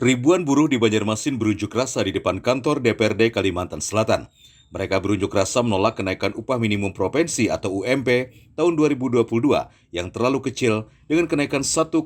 Ribuan buruh di Banjarmasin berunjuk rasa di depan kantor DPRD Kalimantan Selatan. Mereka berunjuk rasa menolak kenaikan upah minimum provinsi atau UMP tahun 2022 yang terlalu kecil dengan kenaikan 1,01%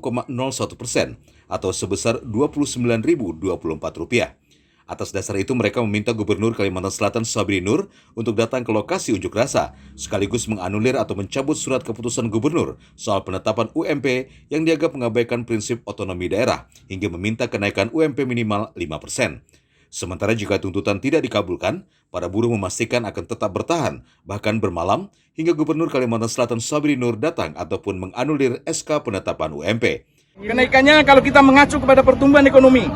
atau sebesar Rp29.024. Atas dasar itu mereka meminta Gubernur Kalimantan Selatan Sabri Nur untuk datang ke lokasi unjuk rasa, sekaligus menganulir atau mencabut surat keputusan Gubernur soal penetapan UMP yang dianggap mengabaikan prinsip otonomi daerah hingga meminta kenaikan UMP minimal 5%. Sementara jika tuntutan tidak dikabulkan, para buruh memastikan akan tetap bertahan, bahkan bermalam, hingga Gubernur Kalimantan Selatan Sabri Nur datang ataupun menganulir SK penetapan UMP. Kenaikannya kalau kita mengacu kepada pertumbuhan ekonomi,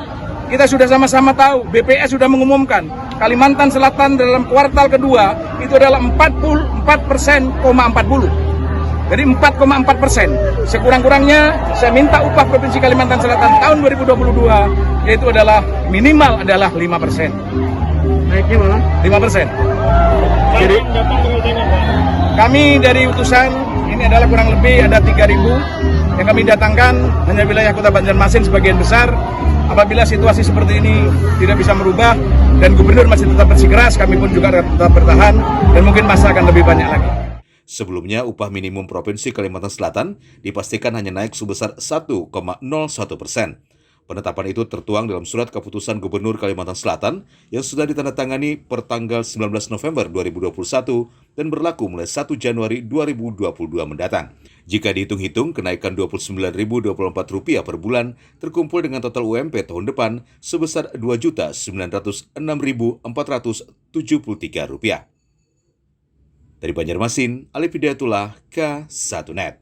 kita sudah sama-sama tahu, BPS sudah mengumumkan Kalimantan Selatan dalam kuartal kedua itu adalah 44,40%. Jadi 4,4%. Sekurang-kurangnya saya minta upah Provinsi Kalimantan Selatan tahun 2022 yaitu adalah minimal adalah 5%. Naiknya malah 5%. jadi Kami dari utusan ini adalah kurang lebih ada 3.000 yang kami datangkan hanya wilayah Kota Banjarmasin sebagian besar. Apabila situasi seperti ini tidak bisa merubah dan Gubernur masih tetap bersikeras, kami pun juga tetap bertahan dan mungkin masa akan lebih banyak lagi. Sebelumnya, upah minimum Provinsi Kalimantan Selatan dipastikan hanya naik sebesar 1,01%. Penetapan itu tertuang dalam surat keputusan Gubernur Kalimantan Selatan yang sudah ditandatangani per tanggal 19 November 2021 dan berlaku mulai 1 Januari 2022 mendatang. Jika dihitung-hitung, kenaikan Rp29.024 per bulan terkumpul dengan total UMP tahun depan sebesar Rp2.906.473. Dari Banjarmasin, Alif Hidayatullah, K1net.